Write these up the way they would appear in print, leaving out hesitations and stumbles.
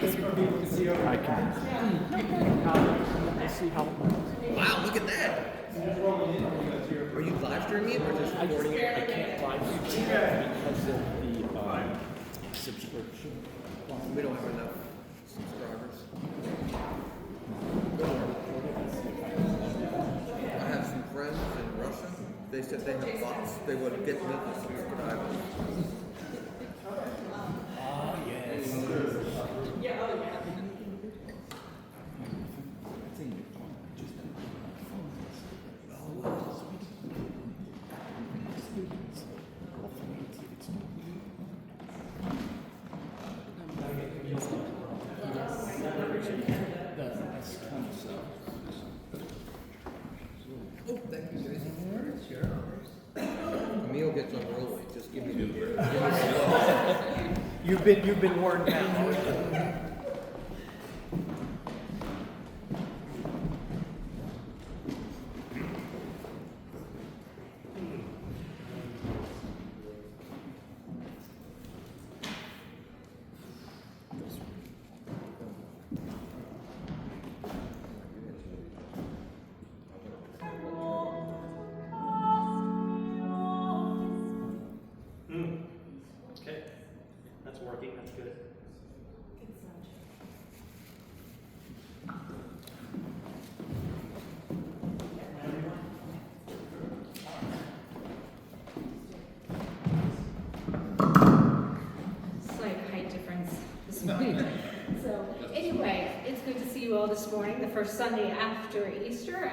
I can. We'll see how. Wow, look at that. Are you live streaming it or just recording it? I can't live stream because of the subscription. We don't have enough subscribers. I have some friends in Russia. They said they have bots. They would get me to subscribe. Ah, yes. Oh, thank you, Jason. Camille gets up early. Just give me the You've been warned now. Okay, that's working, that's good. Slight height difference this morning. So anyway, it's good to see you all this morning, the first Sunday after Easter,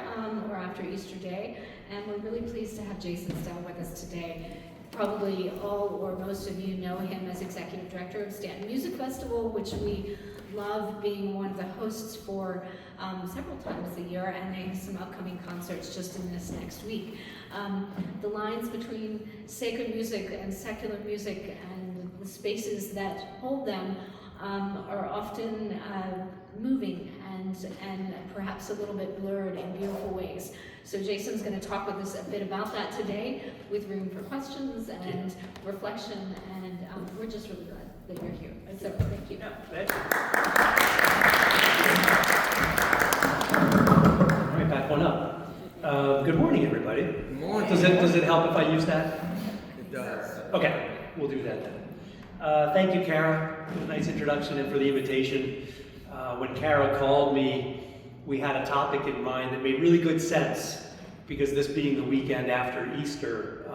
or after Easter Day, and we're really pleased to have Jason Stell with us today. Probably all or most of you know him as Executive Director of Staunton Music Festival, which we love being one of the hosts for several times a year, and they have some upcoming concerts just in this next week. The lines between sacred music and secular music and the spaces that hold them are often moving and perhaps a little bit blurred in beautiful ways. So Jason's going to talk with us a bit about that today, with room for questions and reflection, and we're just really glad that you're here. So thank you. Yeah, thanks. All right, back one up. Good morning, everybody. Good morning. Does it help if I use that? It does. Okay, we'll do that then. Thank you, Kara, for the nice introduction and for the invitation. When Kara called me, we had a topic in mind that made really good sense, because this being the weekend after Easter,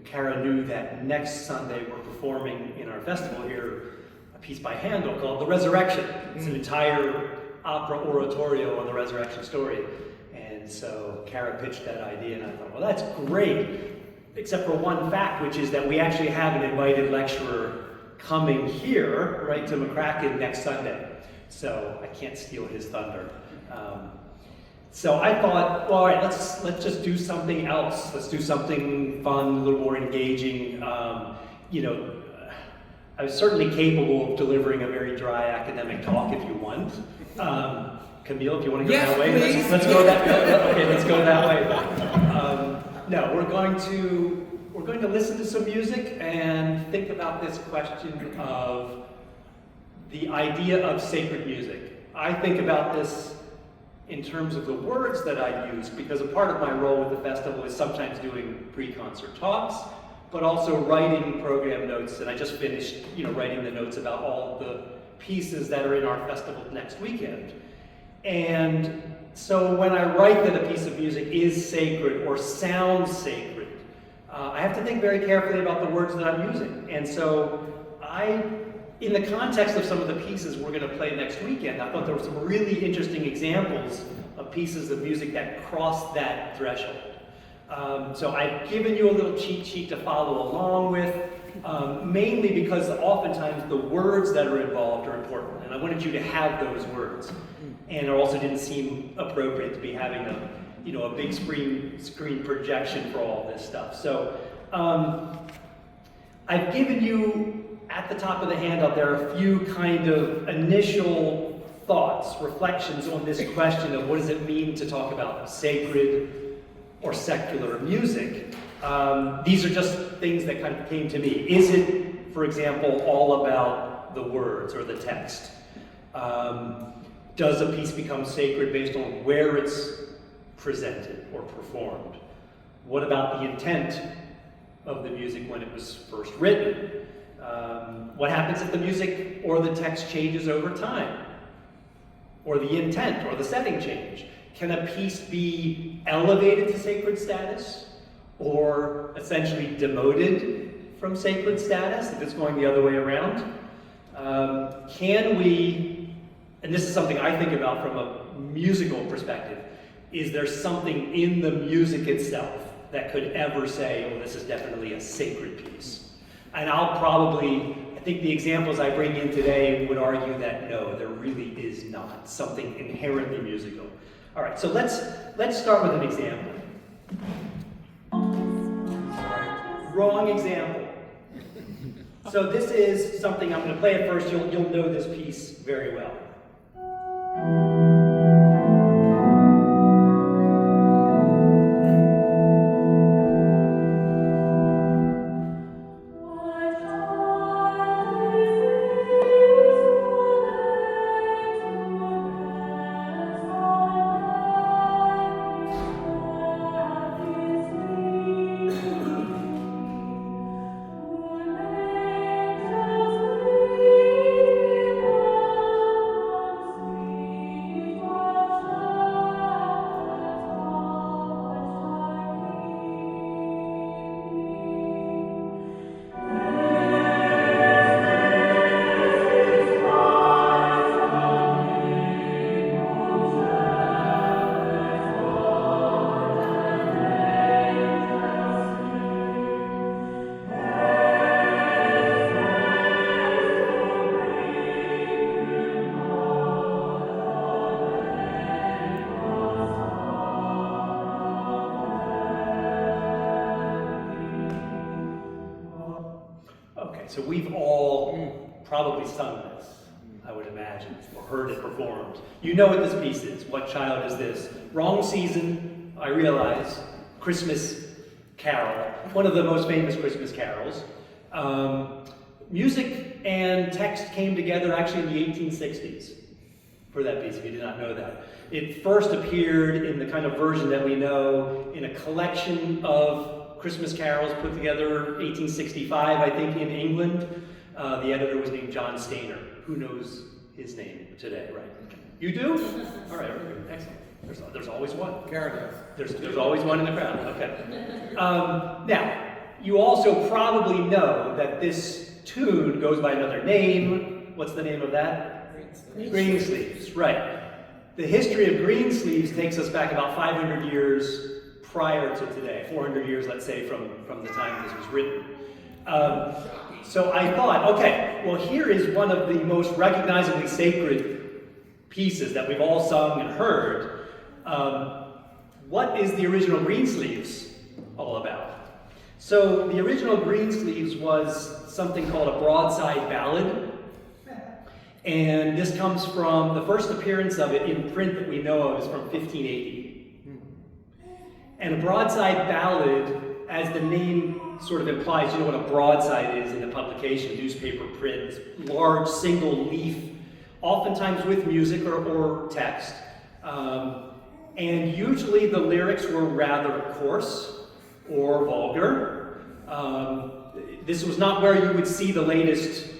Kara knew that next Sunday we're performing in our festival here a piece by Handel called The Resurrection. It's an entire opera oratorio on the resurrection story. And so Kara pitched that idea, and I thought, well, that's great, except for one fact, which is that we actually have an invited lecturer coming here, right, to McCracken next Sunday. So I can't steal his thunder. So I thought, well, all right, let's just do something else. Let's do something fun, a little more engaging. You know, I was certainly capable of delivering a very dry academic talk if you want. Camille, if you want to go that way, let's go that way. Okay, let's go that way. No, we're going to listen to some music and think about this question of the idea of sacred music. I think about this in terms of the words that I use, because a part of my role with the festival is sometimes doing pre-concert talks, but also writing program notes, and I just finished, writing the notes about all the pieces that are in our festival next weekend. And so when I write that a piece of music is sacred or sounds sacred, I have to think very carefully about the words that I'm using. And so in the context of some of the pieces we're going to play next weekend, I thought there were some really interesting examples of pieces of music that crossed that threshold. So I've given you a little cheat sheet to follow along with, mainly because oftentimes the words that are involved are important, and I wanted you to have those words. And it also didn't seem appropriate to be having a big screen projection for all this stuff. So I've given you, at the top of the handout, there are a few kind of initial thoughts, reflections on this question of what does it mean to talk about sacred or secular music. These are just things that kind of came to me. Is it, for example, all about the words or the text? Does a piece become sacred based on where it's presented or performed? What about the intent of the music when it was first written? What happens if the music or the text changes over time? Or the intent or the setting change? Can a piece be elevated to sacred status or essentially demoted from sacred status if it's going the other way around? Can we, and this is something I think about from a musical perspective, is there something in the music itself that could ever say, oh, this is definitely a sacred piece? And I think the examples I bring in today would argue that no, there really is not something inherently musical. All right, so let's start with an example. Wrong example. So this is something, I'm going to play it first, you'll know this piece very well. So we've all probably sung this, I would imagine, or heard it performed. You know what this piece is. What child is this? Wrong season, I realize. Christmas carol, one of the most famous Christmas carols. Music and text came together actually in the 1860s for that piece, if you did not know that. It first appeared in the kind of version that we know in a collection of Christmas carols put together 1865, I think, in England. The editor was named John Stainer. Who knows his name today, right? You do? All right, excellent. There's always one. Karen does. There's always one in the crowd, okay. Now, you also probably know that this tune goes by another name. What's the name of that? Greensleeves, right. The history of Greensleeves takes us back about 500 years prior to today, 400 years, let's say, from the time this was written. So I thought, okay, well, here is one of the most recognizably sacred pieces that we've all sung and heard. What is the original Greensleeves all about? So the original Greensleeves was something called a broadside ballad. And this comes from, the first appearance of it in print that we know of is from 1580. And a broadside ballad, as the name sort of implies, you know what a broadside is in a publication, newspaper print, this large single leaf, oftentimes with music or text. And usually the lyrics were rather coarse or vulgar. This was not where you would see the latest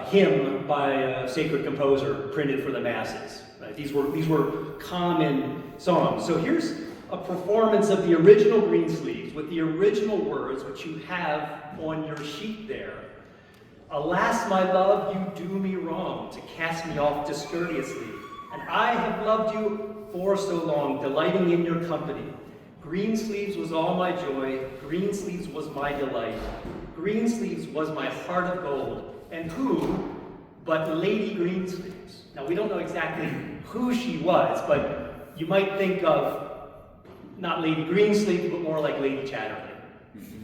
hymn by a sacred composer printed for the masses. Right? These were common songs. So here's a performance of the original Greensleeves with the original words, which you have on your sheet there. Alas, my love, you do me wrong to cast me off discourteously, and I have loved you for so long, delighting in your company. Greensleeves was all my joy, Greensleeves was my delight, Greensleeves was my heart of gold, and who but Lady Greensleeves? Now, we don't know exactly who she was, but you might think of not Lady Greensleeves, but more like Lady Chatterley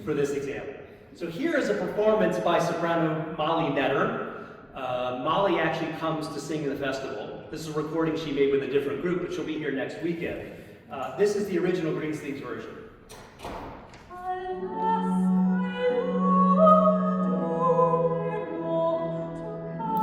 for this example. So here is a performance by soprano Molly Netter. Molly actually comes to sing in the festival. This is a recording she made with a different group, but she'll be here next weekend. This is the original Greensleeves version. Alas, my love, do me wrong to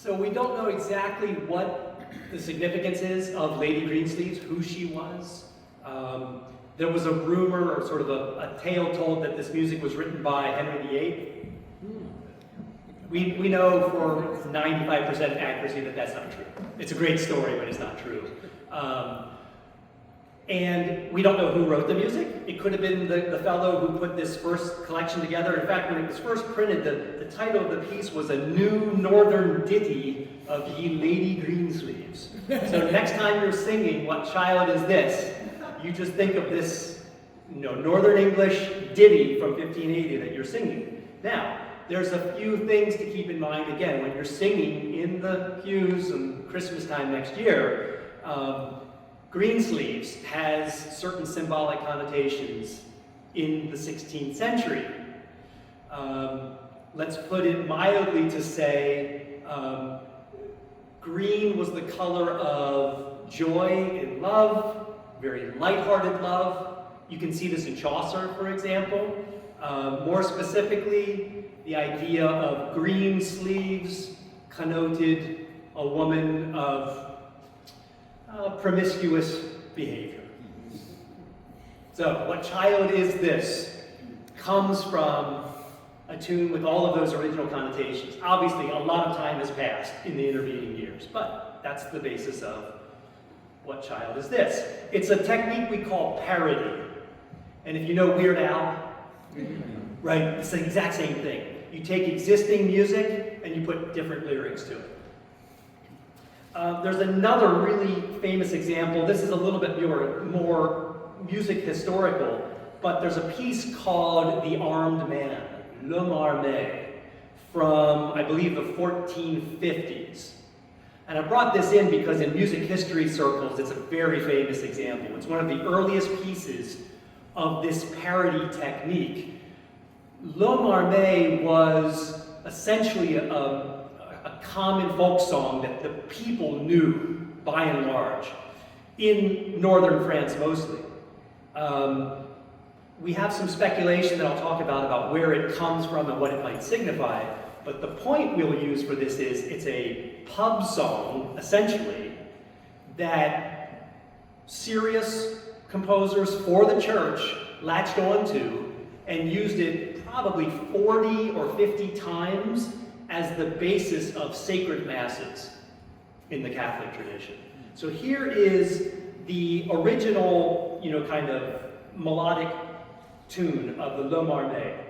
So we don't know exactly what the significance is of Lady Greensleeves, who she was. There was a rumor, or sort of a tale told, that this music was written by Henry VIII. We know for 95% accuracy that that's not true. It's a great story, but it's not true. And we don't know who wrote the music. It could have been the fellow who put this first collection together. In fact, when it was first printed, the title of the piece was A New Northern Ditty of Ye Lady Greensleeves. So next time you're singing What Child Is This?, you just think of this, Northern English ditty from 1580 that you're singing. Now, there's a few things to keep in mind, again, when you're singing in the pews on Christmas time next year. Greensleeves has certain symbolic connotations in the 16th century. Let's put it mildly to say, green was the color of joy and love, very lighthearted love. You can see this in Chaucer, for example. More specifically, the idea of green sleeves connoted a woman of promiscuous behavior. So, What Child Is This? Comes from a tune with all of those original connotations. Obviously, a lot of time has passed in the intervening years, but that's the basis of What Child Is This? It's a technique we call parody. And if you know Weird Al, right, it's the exact same thing. You take existing music and you put different lyrics to it. There's another really famous example. This is a little bit more music historical, but there's a piece called The Armed Man, L'Homme Armé, from, I believe, the 1450s. And I brought this in because in music history circles, it's a very famous example. It's one of the earliest pieces of this parody technique. L'Homme Armé was essentially a common folk song that the people knew, by and large, in northern France mostly. We have some speculation that I'll talk about where it comes from and what it might signify, but the point we'll use for this is it's a pub song, essentially, that serious composers for the church latched onto and used it probably 40 or 50 times as the basis of sacred masses in the Catholic tradition. So here is the original, kind of melodic tune of the L'Homme Armé.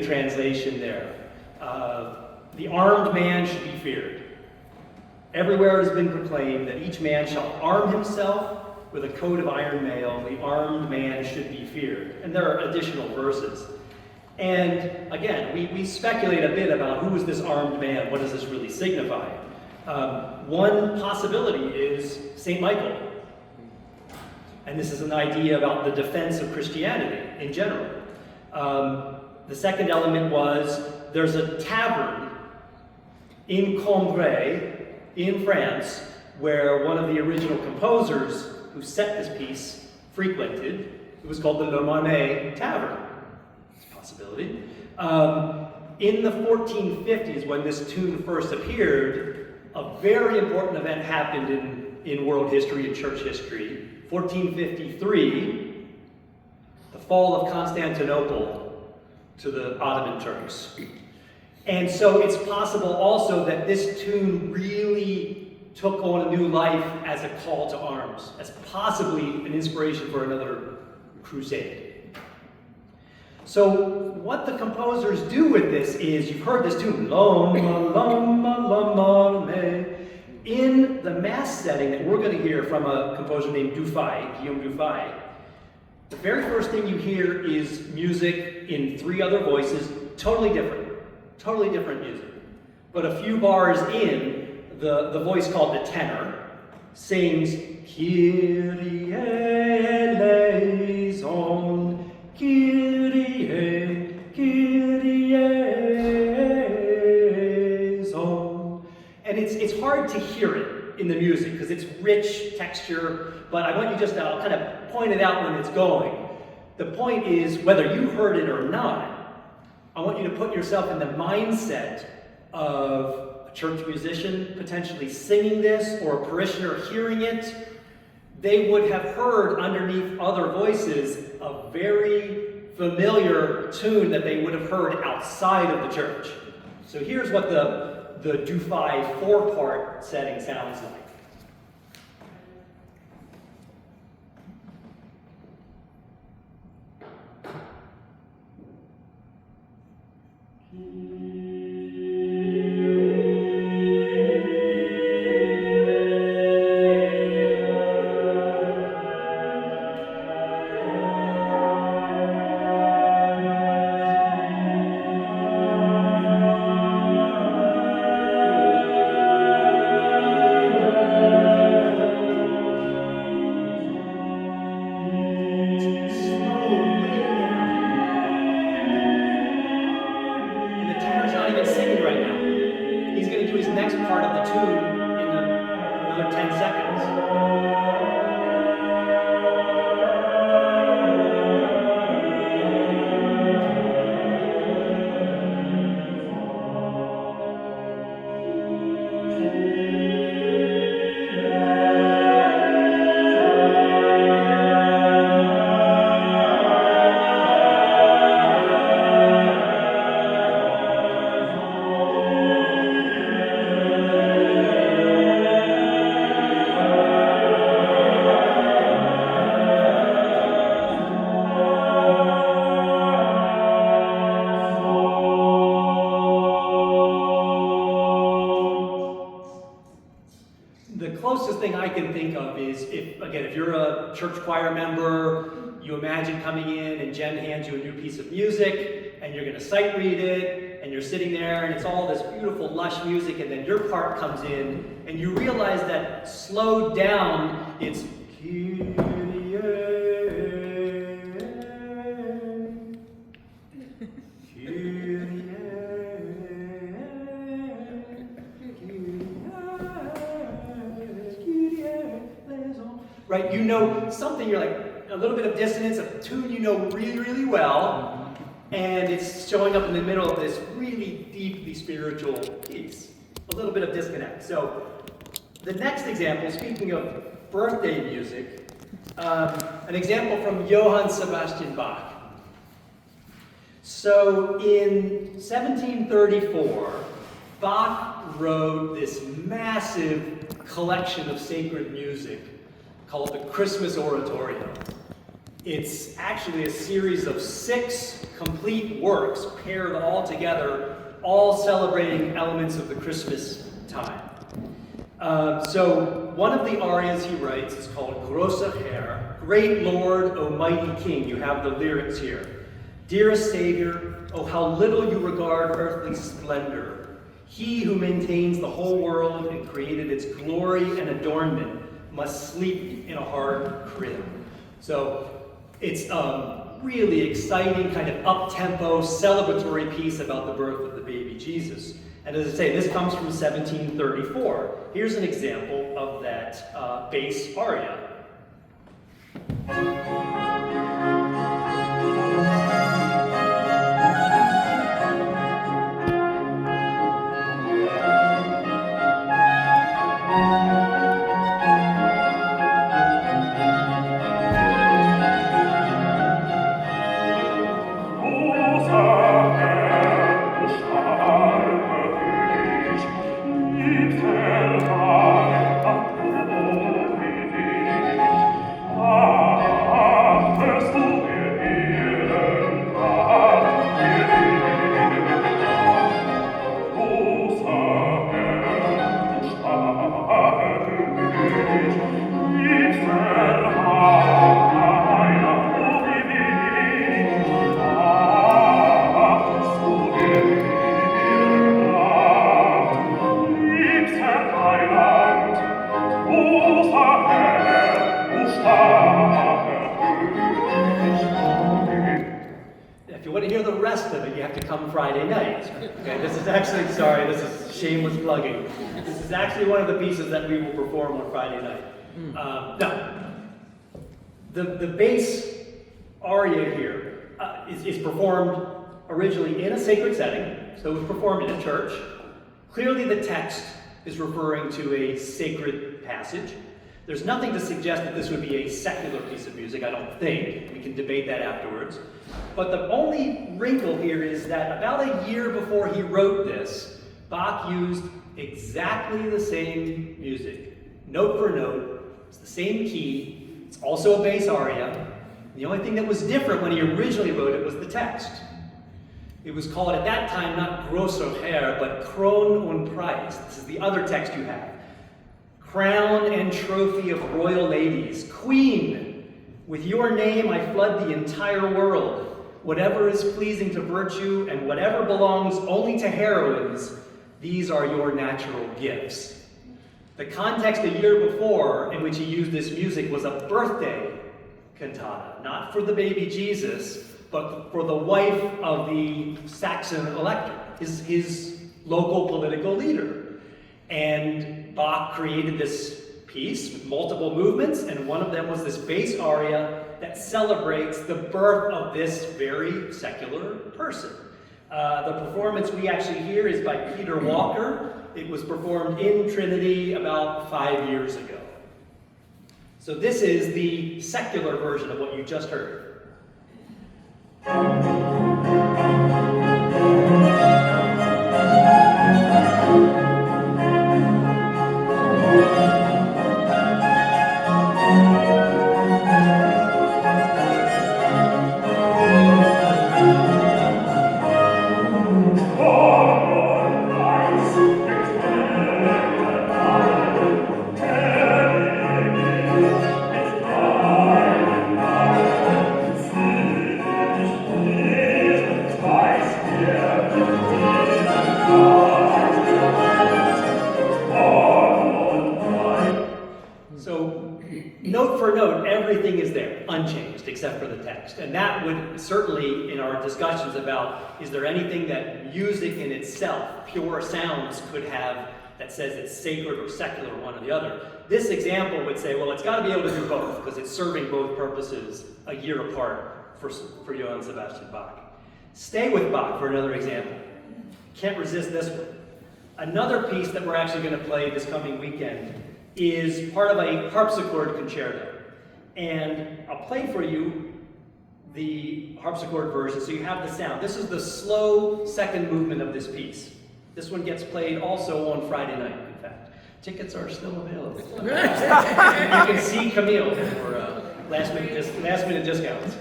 Translation there. The armed man should be feared. Everywhere it has been proclaimed that each man shall arm himself with a coat of iron mail. The armed man should be feared. And there are additional verses. And again, we speculate a bit about who is this armed man? What does this really signify? One possibility is St. Michael. And this is an idea about the defense of Christianity in general. The second element was there's a tavern in Cambrai, in France, where one of the original composers who set this piece frequented. It was called the L'Homme Armé Tavern. It's a possibility. In the 1450s, when this tune first appeared, a very important event happened in world history and church history. 1453, the fall of Constantinople to the Ottoman Turks. And so it's possible also that this tune really took on a new life as a call to arms, as possibly an inspiration for another crusade. So what the composers do with this is, you've heard this tune, L'Homme Armé, in the mass setting that we're going to hear from a composer named Guillaume Dufay. The very first thing you hear is music in 3 other voices, totally different music. But a few bars in, the voice called the tenor sings, Kyrie eleison, Kyrie, Kyrie eleison. And it's hard to hear it in the music because it's rich texture, but I want you just to kind of point it out when it's going. The point is, whether you heard it or not, I want you to put yourself in the mindset of a church musician potentially singing this or a parishioner hearing it. They would have heard underneath other voices a very familiar tune that they would have heard outside of the church. So here's what the Dufay 4-part setting sounds like. If you're a church choir member, you imagine coming in and Jen hands you a new piece of music and you're going to sight read it and you're sitting there and it's all this beautiful lush music and then your part comes in and you realize that slowed down it's Kyrie. Right, you know something, you're like, a little bit of dissonance, a tune you know really, really well, and it's showing up in the middle of this really deeply spiritual piece. A little bit of disconnect. So, the next example, speaking of birthday music, an example from Johann Sebastian Bach. So, in 1734, Bach wrote this massive collection of sacred music called the Christmas Oratorio. It's actually a series of 6 complete works paired all together, all celebrating elements of the Christmas time. So one of the arias he writes is called Großer Herr, Great Lord, O Mighty King. You have the lyrics here. Dearest Savior, oh how little you regard earthly splendor. He who maintains the whole world and created its glory and adornment must sleep in a hard crib. So it's a really exciting, kind of up-tempo, celebratory piece about the birth of the baby Jesus. And as I say, this comes from 1734. Here's an example of that bass aria. Ah rest of it, you have to come Friday night. Okay, this is actually, sorry, this is shameless plugging. This is actually one of the pieces that we will perform on Friday night. Now, the bass aria here is performed originally in a sacred setting, so it was performed in a church. Clearly the text is referring to a sacred passage. There's nothing to suggest that this would be a secular piece of music, I don't think. We can debate that afterwards. But the only wrinkle here is that about a year before he wrote this, Bach used exactly the same music, note for note. It's the same key. It's also a bass aria. The only thing that was different when he originally wrote it was the text. It was called at that time not Grosser Herr, but Kron und Preis. This is the other text you have. Crown and trophy of royal ladies, queen, with your name I flood the entire world. Whatever is pleasing to virtue and whatever belongs only to heroines, these are your natural gifts. The context a year before in which he used this music was a birthday cantata, not for the baby Jesus, but for the wife of the Saxon elector, his local political leader. And Bach created this piece with multiple movements, and one of them was this bass aria that celebrates the birth of this very secular person. The performance we actually hear is by Peter Walker. It was performed in Trinity about 5 years ago. So this is the secular version of what you just heard. Note for note, everything is there, unchanged, except for the text. And that would certainly, in our discussions about, is there anything that music in itself, pure sounds, could have that says it's sacred or secular, one or the other? This example would say, well, it's got to be able to do both, because it's serving both purposes a year apart for Johann Sebastian Bach. Stay with Bach for another example. Can't resist this one. Another piece that we're actually going to play this coming weekend is part of a harpsichord concerto. And I'll play for you the harpsichord version so you have the sound. This is the slow second movement of this piece. This one gets played also on Friday night, in fact. Tickets are still available. You can see Camille for last minute discounts.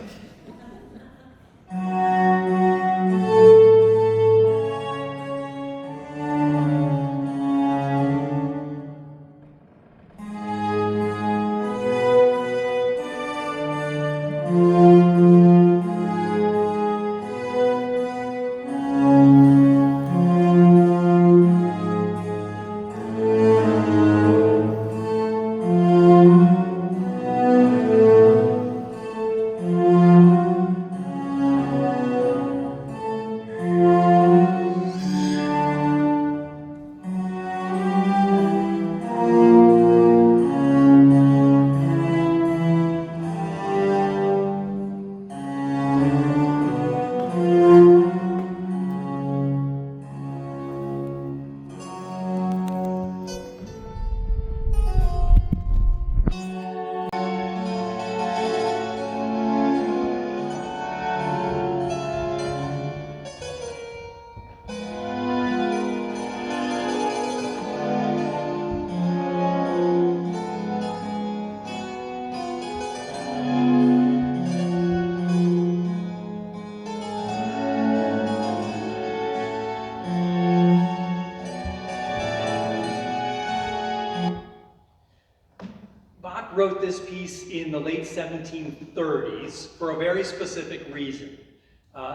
Wrote this piece in the late 1730s for a very specific reason.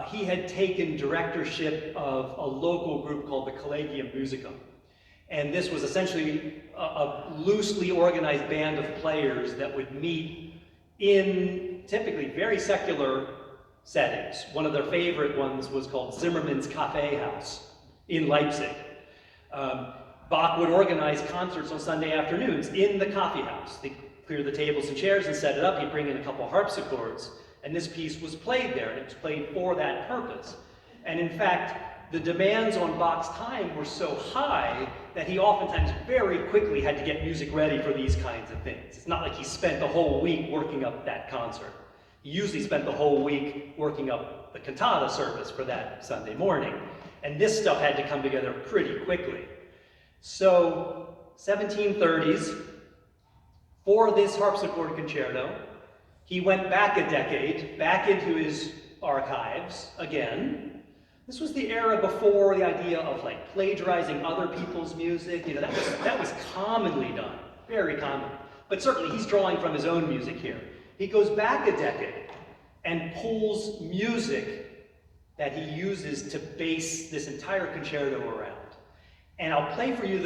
He had taken directorship of a local group called the Collegium Musicum. And this was essentially a loosely organized band of players that would meet in typically very secular settings. One of their favorite ones was called Zimmermann's Cafe House in Leipzig. Bach would organize concerts on Sunday afternoons in the coffee house. They clear the tables and chairs and set it up. He'd bring in a couple harpsichords, and this piece was played there, and it was played for that purpose. And in fact, the demands on Bach's time were so high that he oftentimes very quickly had to get music ready for these kinds of things. It's not like he spent the whole week working up that concert. He usually spent the whole week working up the cantata service for that Sunday morning. And this stuff had to come together pretty quickly. So, 1730s, for this harpsichord concerto, he went back a decade, back into his archives again. This was the era before the idea of like plagiarizing other people's music. You know, that was commonly done, very common. But certainly he's drawing from his own music here. He goes back a decade and pulls music that he uses to base this entire concerto around. And I'll play for you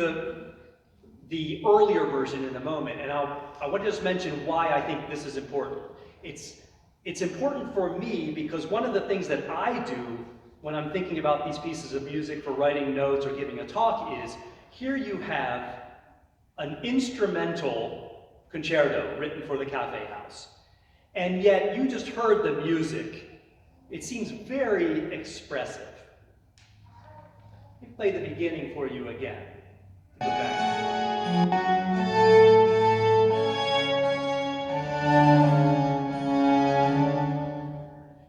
the earlier version in a moment, and I want to just mention why I think this is important. It's important for me because one of the things that I do when I'm thinking about these pieces of music for writing notes or giving a talk is, here you have an instrumental concerto written for the cafe house. And yet you just heard the music. It seems very expressive. Let me play the beginning for you again. Go back.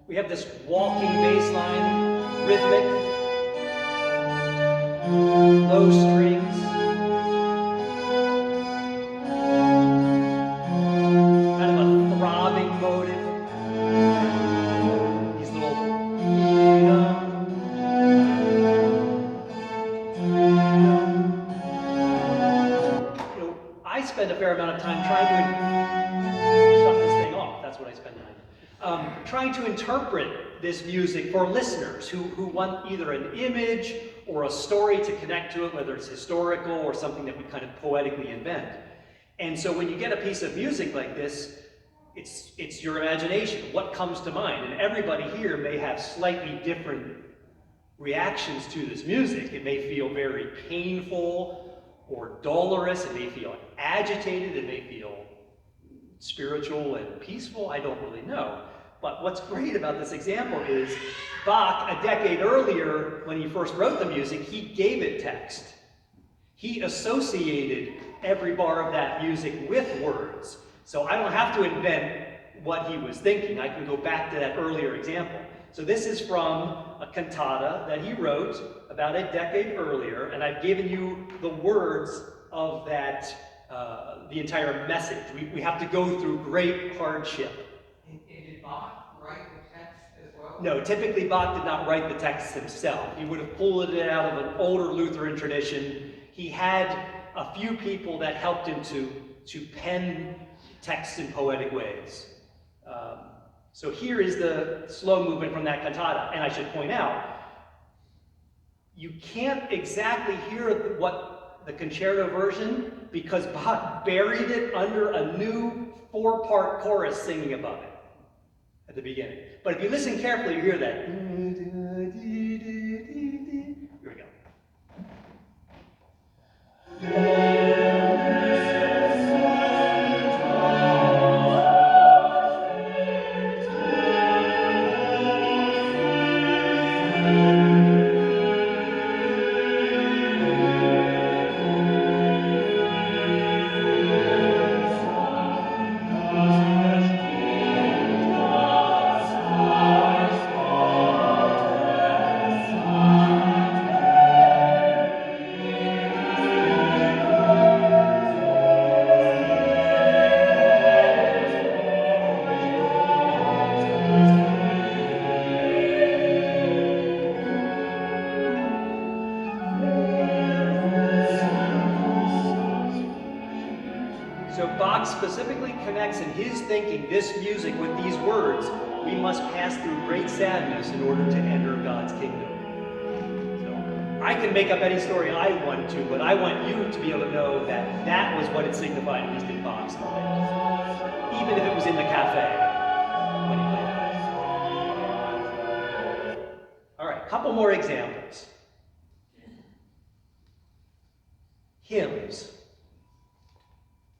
We have this walking bass line, rhythmic, low strings, kind of a throbbing motive. These little I spend a fair amount of time trying to shut this thing off. That's what I spend time. Trying to interpret this music for listeners who want either an image or a story to connect to it, whether it's historical or something that we kind of poetically invent. And so when you get a piece of music like this, it's your imagination. What comes to mind? And everybody here may have slightly different reactions to this music. It may feel very painful or dolorous. It may feel agitated. It may feel spiritual and peaceful. I don't really know. But what's great about this example is Bach, a decade earlier, when he first wrote the music, he gave it text. He associated every bar of that music with words. So I don't have to invent what he was thinking. I can go back to that earlier example. So this is from a cantata that he wrote about a decade earlier, and I've given you the words of that, the entire message. We have to go through great hardship. Did Bach write the text as well? No, typically Bach did not write the text himself. He would have pulled it out of an older Lutheran tradition. He had a few people that helped him to pen texts in poetic ways. So here is the slow movement from that cantata. And I should point out, you can't exactly hear what the concerto version because Bach buried it under a new 4-part chorus singing above it at the beginning. But if you listen carefully, you hear that. Here we go. Specifically connects in his thinking this music with these words: we must pass through great sadness in order to enter God's kingdom. So I can make up any story I want to, but I want you to be able to know that that was what it signified, at least in Bach's mind, even if it was in the cafe when he played it. couple more examples. Hymns.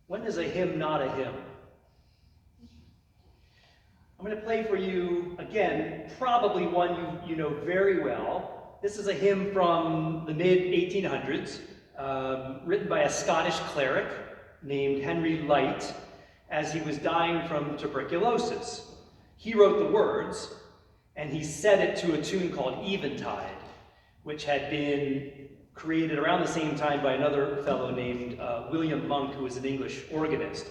When is a hymn not a hymn? I'm going to play for you, again, probably one you know very well. This is a hymn from the mid-1800s, written by a Scottish cleric named Henry Light as he was dying from tuberculosis. He wrote the words, and he set it to a tune called Eventide, which had been created around the same time by another fellow named William Monk, who was an English organist.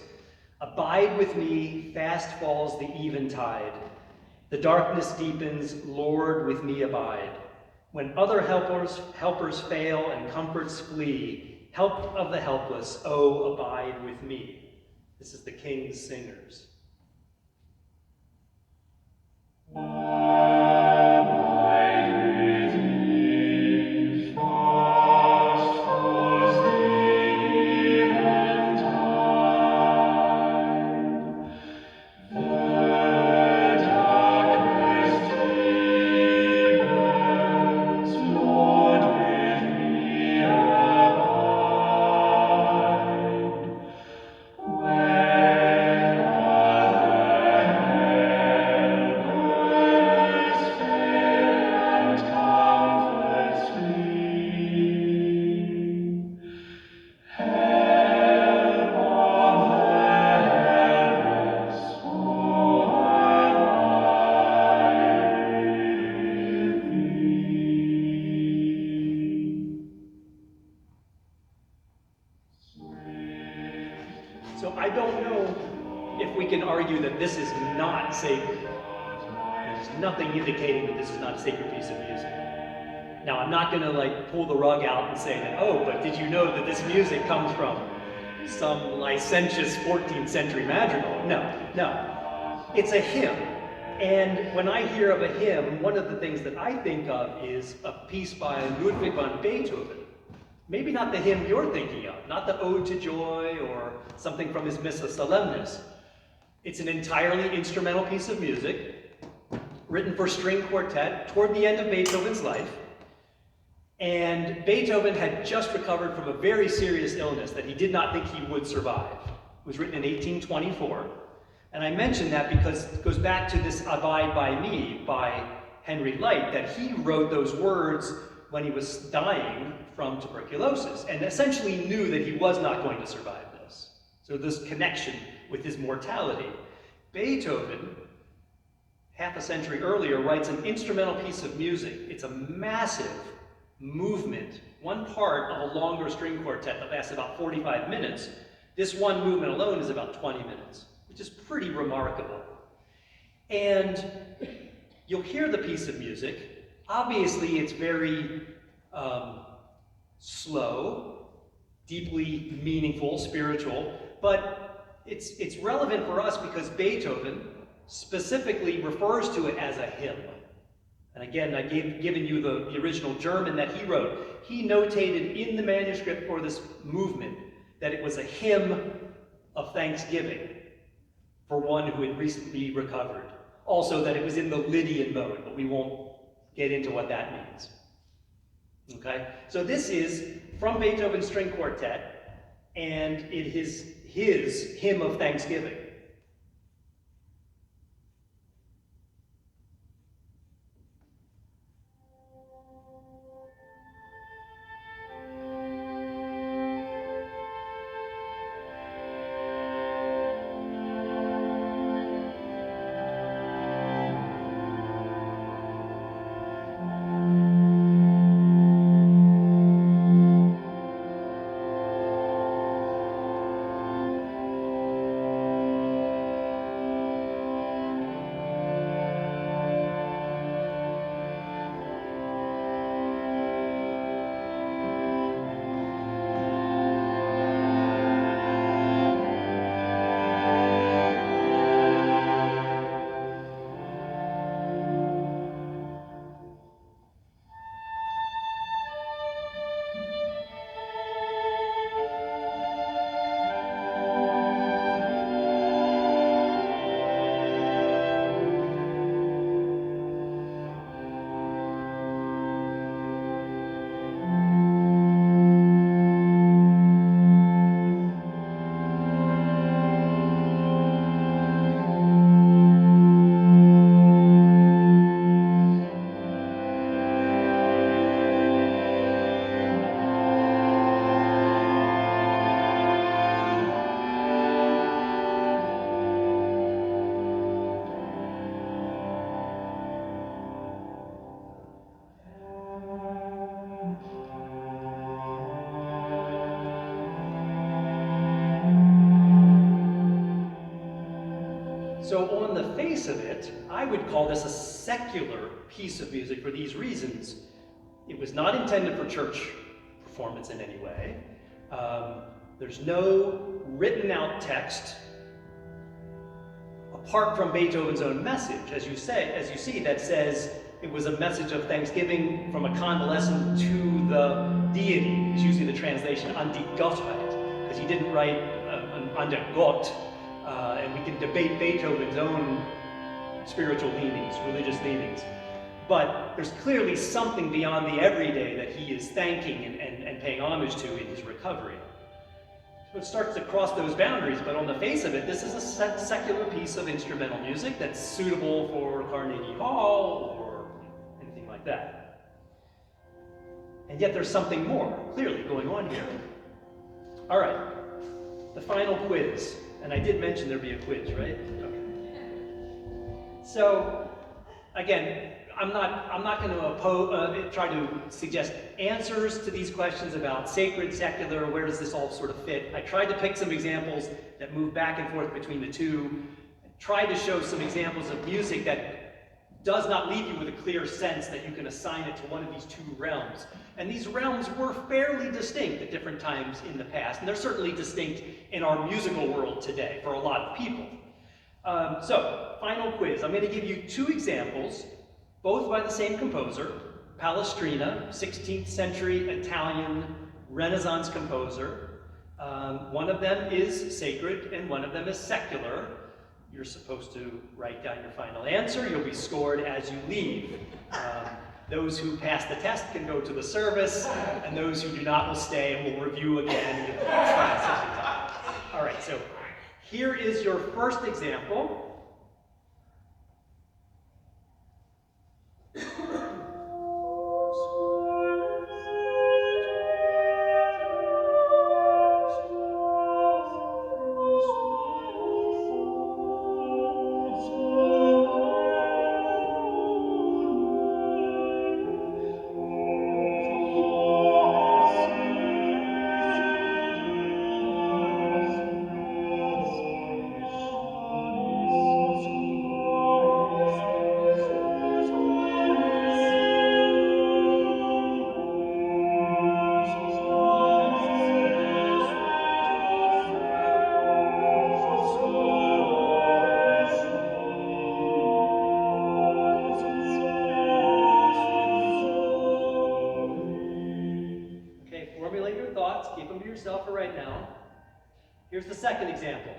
Abide with me, fast falls the eventide. The darkness deepens, Lord, with me abide. When other helpers fail and comforts flee, help of the helpless, oh, abide with me. This is the King's Singers. So I don't know if we can argue that this is not sacred. There's nothing indicating that this is not a sacred piece of music. Now, I'm not going to pull the rug out and say that, oh, but did you know that this music comes from some licentious 14th century madrigal? No. It's a hymn. And when I hear of a hymn, one of the things that I think of is a piece by Ludwig van Beethoven. Maybe not the hymn you're thinking of, not the Ode to Joy or something from his Missa Solemnis. It's an entirely instrumental piece of music, written for string quartet toward the end of Beethoven's life. And Beethoven had just recovered from a very serious illness that he did not think he would survive. It was written in 1824. And I mention that because it goes back to this Abide by Me by Henry Light, that he wrote those words when he was dying from tuberculosis, and essentially knew that he was not going to survive this. So this connection with his mortality. Beethoven, half a century earlier, writes an instrumental piece of music. It's a massive movement, one part of a longer string quartet that lasts about 45 minutes. This one movement alone is about 20 minutes, which is pretty remarkable. And you'll hear the piece of music. Obviously, it's very slow, deeply meaningful, spiritual, but it's relevant for us because Beethoven specifically refers to it as a hymn. And again, I've given you the original German that he wrote. He notated in the manuscript for this movement that it was a hymn of thanksgiving for one who had recently recovered. Also that it was in the Lydian mode, but we won't get into what that means. Okay? So this is from Beethoven's String Quartet, and it is his hymn of thanksgiving. so on the face of it, I would call this a secular piece of music for these reasons. It was not intended for church performance in any way. There's no written out text apart from Beethoven's own message, as you see, that says it was a message of thanksgiving from a convalescent to the deity. It's usually the translation an die Gottheit, because he didn't write an der Gott, and we can debate Beethoven's own spiritual leanings, religious leanings. But there's clearly something beyond the everyday that he is thanking and paying homage to in his recovery. So it starts to cross those boundaries, but on the face of it, this is a secular piece of instrumental music that's suitable for Carnegie Hall or anything like that. And yet there's something more, clearly, going on here. All right, the final quiz. And I did mention there'd be a quiz, right? Okay. So, again, I'm not going to try to suggest answers to these questions about sacred, secular, where does this all sort of fit. I tried to pick some examples that move back and forth between the two. Tried to show some examples of music that does not leave you with a clear sense that you can assign it to one of these two realms. And these realms were fairly distinct at different times in the past, and they're certainly distinct in our musical world today for a lot of people. So, final quiz. I'm going to give you two examples, both by the same composer, Palestrina, 16th century Italian Renaissance composer. One of them is sacred and one of them is secular. You're supposed to write down your final answer. You'll be scored as you leave. Those who pass the test can go to the service, and those who do not will stay and we'll review again in class. All right, so here is your first example. Keep them to yourself for right now. Here's the second example.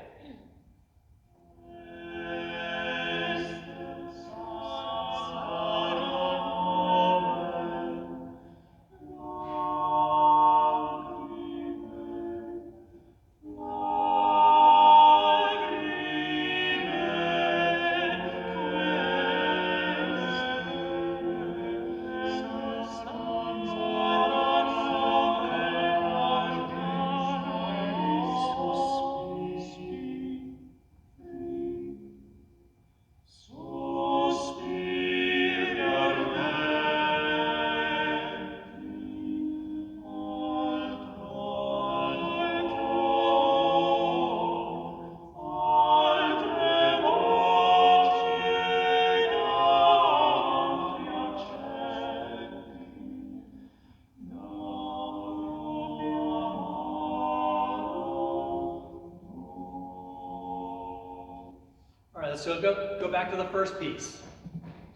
So go back to the first piece.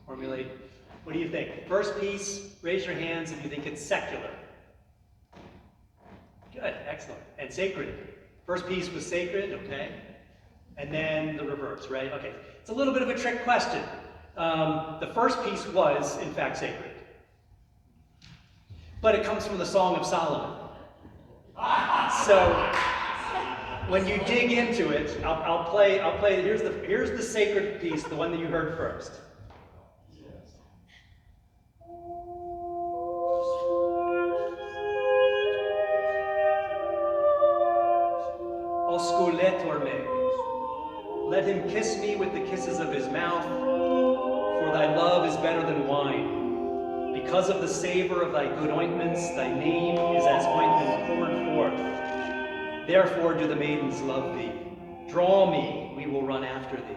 Formulate. What do you think? First piece, raise your hands if you think it's secular. Good, excellent. And sacred. First piece was sacred, okay. And then the reverse, right? Okay. It's a little bit of a trick question. The first piece was, in fact, sacred. But it comes from the Song of Solomon. So when you dig into it, I'll play. Here's the sacred piece, the one that you heard first. Osculetur me. Let him kiss me with the kisses of his mouth, for thy love is better than wine. Because of the savor of thy good ointments, thy name is as ointment poured forth. Therefore do the maidens love thee. Draw me, we will run after thee.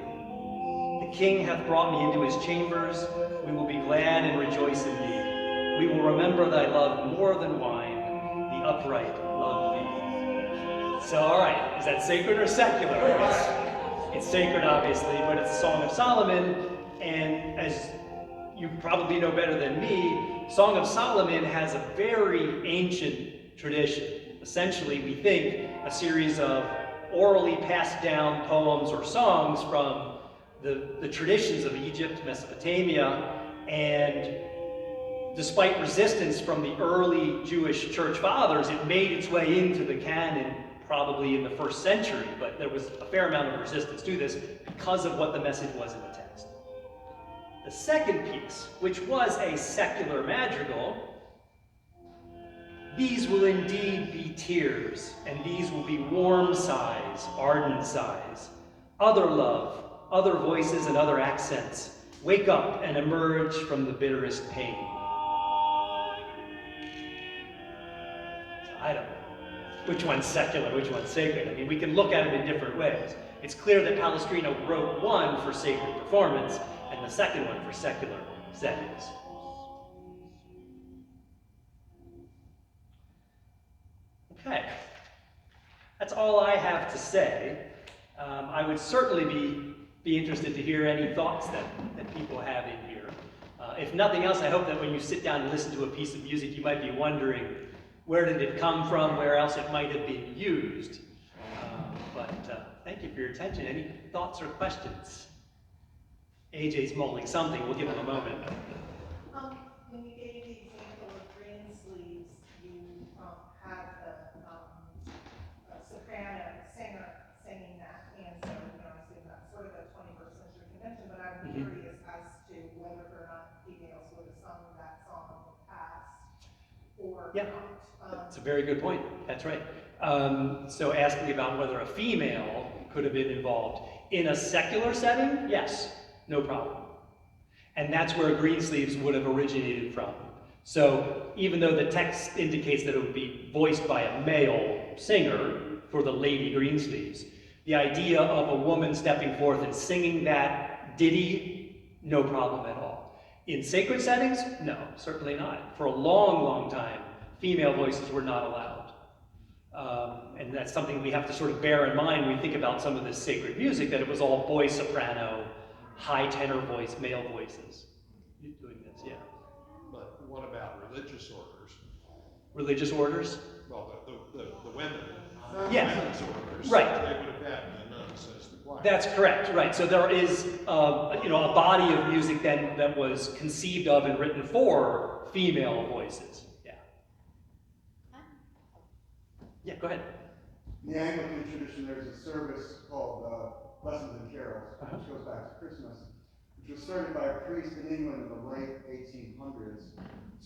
King hath brought me into his chambers. We will be glad and rejoice in thee. We will remember thy love more than wine. The upright love thee. So, all right, is that sacred or secular? It's sacred, obviously, but it's a Song of Solomon, and as you probably know better than me, Song of Solomon has a very ancient tradition. Essentially, we think a series of orally passed down poems or songs from the traditions of Egypt, Mesopotamia, and despite resistance from the early Jewish church fathers, it made its way into the canon probably in the 1st century, but there was a fair amount of resistance to this because of what the message was in the text. The second piece, which was a secular madrigal, these will indeed be tears, and these will be warm sighs, ardent sighs, other love, other voices and other accents. Wake up and emerge from the bitterest pain. I don't know. Which one's secular, which one's sacred? I mean, we can look at it in different ways. It's clear that Palestrina wrote one for sacred performance and the second one for secular settings. Okay, that's all I have to say. I would certainly be interested to hear any thoughts that people have in here. If nothing else, I hope that when you sit down and listen to a piece of music, you might be wondering, where did it come from, where else it might have been used. But thank you for your attention. Any thoughts or questions? AJ's mulling something. We'll give him a moment. When you gave the example of green sleeves, you had the soprano singer singing that, and so I assume that's sort of a 21st century convention, but I'm curious as to whether or not females would have sung that song in the past or not. That's a very good point. That's right. So asking about whether a female could have been involved in a secular setting, yes, no problem. And that's where Greensleeves would have originated from. So even though the text indicates that it would be voiced by a male singer for the Lady Greensleeves, the idea of a woman stepping forth and singing that ditty, no problem at all. In sacred settings, no, certainly not. For a long, long time, female voices were not allowed. And that's something we have to sort of bear in mind when we think about some of this sacred music, that it was all boy soprano, high tenor voice, male voices doing this, yeah. But what about religious orders? Religious orders? Well, the women. Yeah. Women's orders. Right. They would have had the nuns as the choir. That's correct, right. So there is a body of music then that was conceived of and written for female voices. Yeah. Yeah, go ahead. In the Anglican tradition, there's a service called Lessons and Carols, which goes back to Christmas, which was started by a priest in England in the late 1800s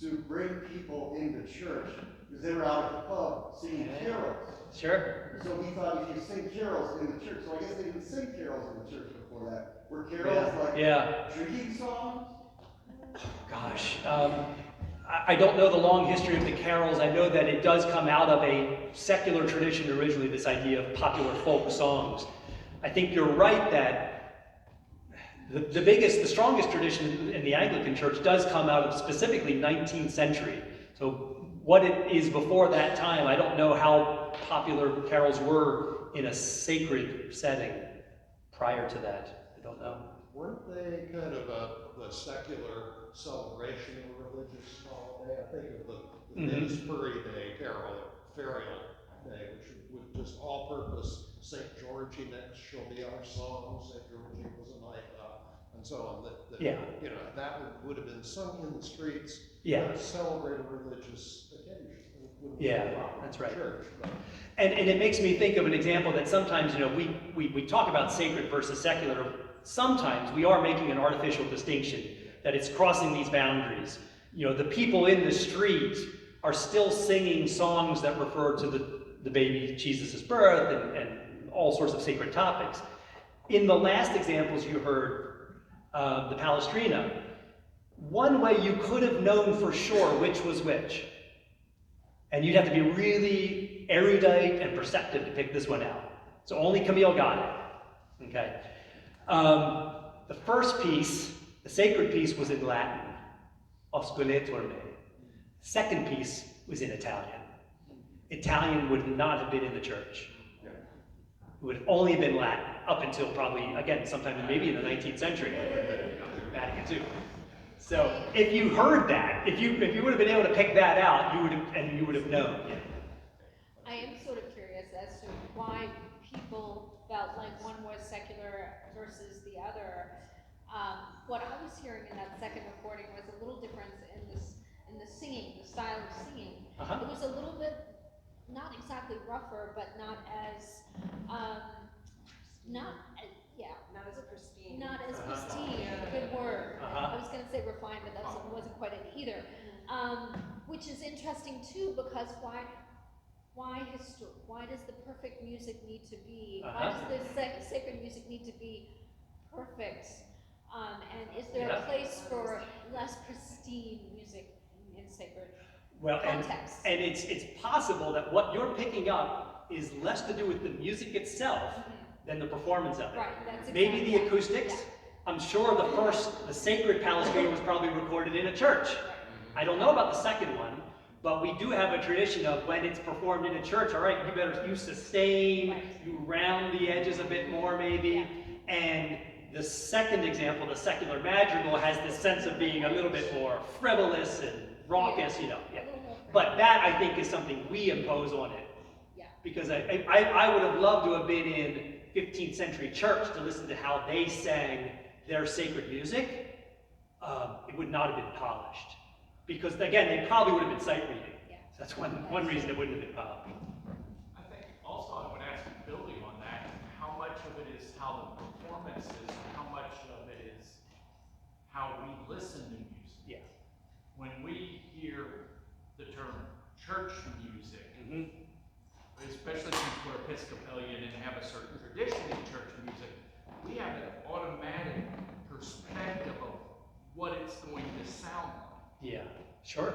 to bring people into church because they were out at the pub singing carols. Sure. So he thought if you sing carols in the church, so I guess they didn't sing carols in the church before that. Were carols like drinking songs? Gosh. I don't know the long history of the carols. I know that it does come out of a secular tradition originally, this idea of popular folk songs. I think you're right that the strongest tradition in the Anglican Church does come out of specifically 19th century. So what it is before that time, I don't know how popular carols were in a sacred setting prior to that. I don't know. Weren't they kind of a secular celebration of religious holiday? I think of the Dinsbury Day Ferial Day, which would just all-purpose St. Georgie next shall be our song, St. Georgie was a night and so on. That would have been sung in the streets. Celebrate a religious occasion. That's right. Church, and it makes me think of an example that sometimes we talk about sacred versus secular. Sometimes we are making an artificial distinction that it's crossing these boundaries. The people in the street are still singing songs that refer to the baby Jesus' birth and all sorts of sacred topics. In the last examples you heard, the Palestrina, one way you could have known for sure which was which, and you'd have to be really erudite and perceptive to pick this one out. So only Camille got it, okay? the first piece, the sacred piece, was in Latin, Osculetur me. Second piece was in Italian. Italian would not have been in the church. It would have only been Latin up until probably, again, sometime maybe in the 19th century, Vatican II. So if you heard that, if you would have been able to pick that out, you would have known. Yeah. I am sort of curious as to why people felt like one was secular versus the other. What I was hearing in that second recording was a little difference in the singing, the style of singing. It was a little bit, not exactly rougher, but not as pristine. Not as pristine. Good word. I was going to say refined, but that wasn't quite it either. Which is interesting too, because why does the perfect music need to be? Why does the sacred music need to be perfect? And is there a place for less pristine music in sacred context? And it's possible that what you're picking up is less to do with the music itself than the performance of it. Right, that's maybe exactly the acoustics. Yeah. I'm sure the sacred palestrina was probably recorded in a church. I don't know about the second one, but we do have a tradition of when it's performed in a church, all right, you sustain, you round the edges a bit more maybe, and the second example, the secular madrigal, has this sense of being a little bit more frivolous and raucous, you know. Yeah. But that, I think, is something we impose on it. Yeah. Because I would have loved to have been in 15th century church to listen to how they sang their sacred music. It would not have been polished. Because, again, they probably would have been sight reading. Yeah. So that's one reason it wouldn't have been polished. I think also I would ask, building on that, how much of it is how the performance is, and how much of it is how we listen to music. Yeah. When we hear the term church music, especially since we're Episcopalian and have a certain tradition in church music, we have an automatic perspective of what it's going to sound like. Yeah, sure.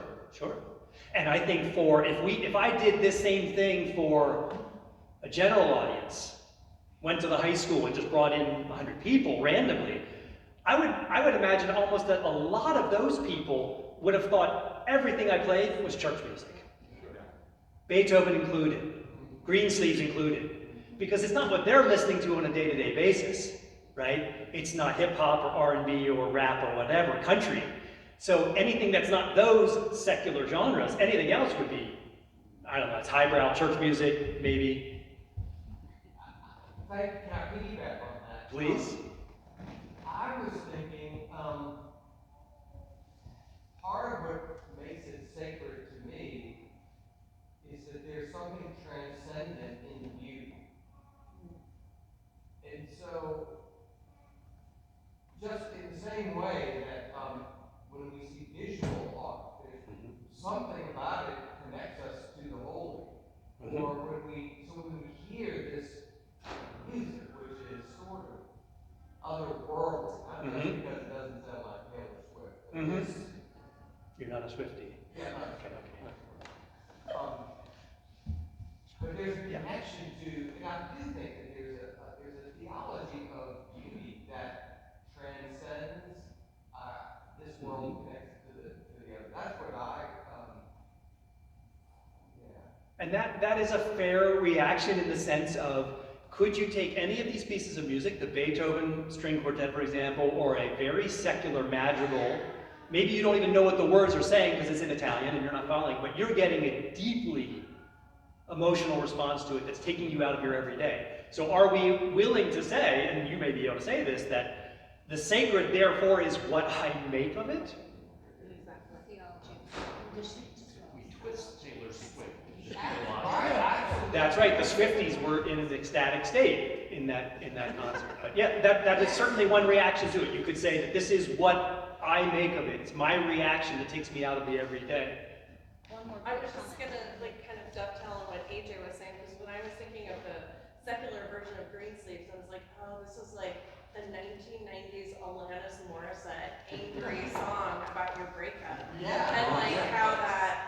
And I think if I did this same thing for a general audience, went to the high school and just brought in 100 people randomly, I would imagine almost that a lot of those people would have thought everything I played was church music. Beethoven included, Greensleeves included, because it's not what they're listening to on a day-to-day basis, right? It's not hip-hop or R&B or rap or whatever, country. So anything that's not those secular genres, anything else would be, I don't know, it's highbrow church music, maybe. Can I piggyback on that? Please. I was thinking, part of what makes it sacred to me is that there's something transcendent in beauty. And so, just in the same way that when we see visual art, there's something about it connects us to the holy. Or when we hear this music, which is sort of otherworldly, not just because it doesn't sound like Taylor Swift. You're not a Swiftie. Yeah, not Okay. but there's a connection to, and I do think that there's a theology of beauty that transcends this world, connects to the other. That's what And that is a fair reaction in the sense of, could you take any of these pieces of music, the Beethoven string quartet, for example, or a very secular madrigal, maybe you don't even know what the words are saying because it's in Italian and you're not following, but you're getting a deeply emotional response to it that's taking you out of your everyday. So are we willing to say, and you may be able to say this, that the sacred therefore is what I make of it? We twist Taylor Swift. That's right, the Swifties were in an ecstatic state in that concert. But yeah, that is certainly one reaction to it. You could say that this is what I make of it. It's my reaction that takes me out of the everyday. I was just gonna kind of dovetail on what AJ was saying, because when I was thinking of the secular version of Greensleeves, I was like, oh, this is like the 1990s Alanis Morissette angry song about your breakup. Yeah. And how that,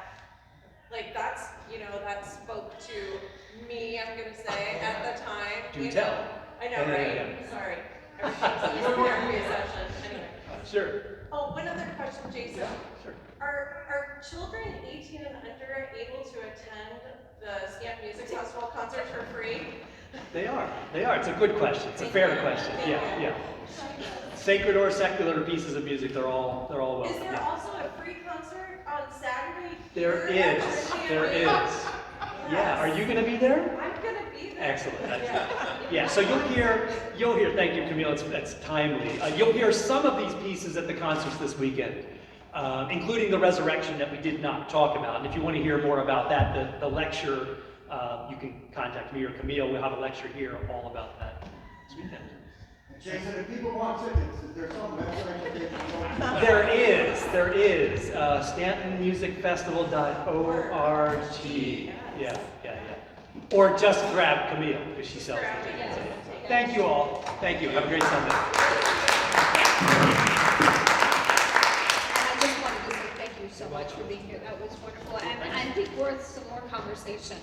that's, that spoke to me, I'm gonna say, at the time. Do tell. I know, right? Sorry. I wish Music therapy session, anyway. Sure. Oh, one other question, Jason. Sure. Are children 18 and under able to attend the Staunton Music Festival concert for free? They are. It's a good question. It's a fair question. Yeah. Sacred or secular pieces of music, they're all welcome. Is there also a free concert on Saturday? There here is. at the There is. campus? Yeah. Are you going to be there? I'm gonna be there. Excellent. Yeah. So you'll hear. Thank you, Camille. That's timely. You'll hear some of these pieces at the concerts this weekend, including the resurrection that we did not talk about. And if you want to hear more about that, the lecture, you can contact me or Camille. We'll have a lecture here all about that this weekend. Jason, if people want tickets, is there some website that they can go to? There is. StauntonMusicFestival.org. Yeah. Or just grab Camille, because she sells the tickets. Thank you all. Thank you. Have a great Sunday. I just wanted to say thank you so much for being here. That was wonderful, and I think worth some more conversation.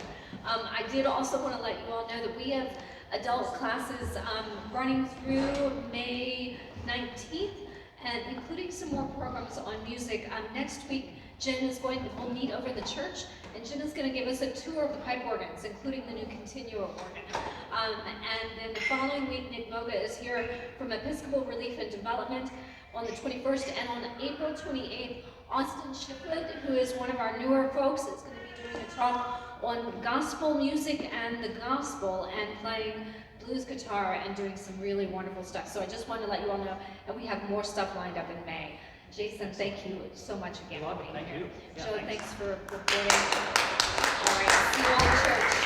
I did also want to let you all know that we have adult classes running through May 19th, and including some more programs on music. Next week, Jen will meet over the church, and Jen is going to give us a tour of the pipe organs, including the new Continuo organ. And then the following week, Nick Moga is here from Episcopal Relief and Development on the 21st, and on April 28th, Austin Shipwood, who is one of our newer folks, is going to be doing a talk on gospel music and the gospel, and playing blues guitar and doing some really wonderful stuff. So I just wanted to let you all know, and we have more stuff lined up in May. Jason, thank you so much again for being here. Yeah, Joe, thanks. thanks for reporting. All right, see you all in church.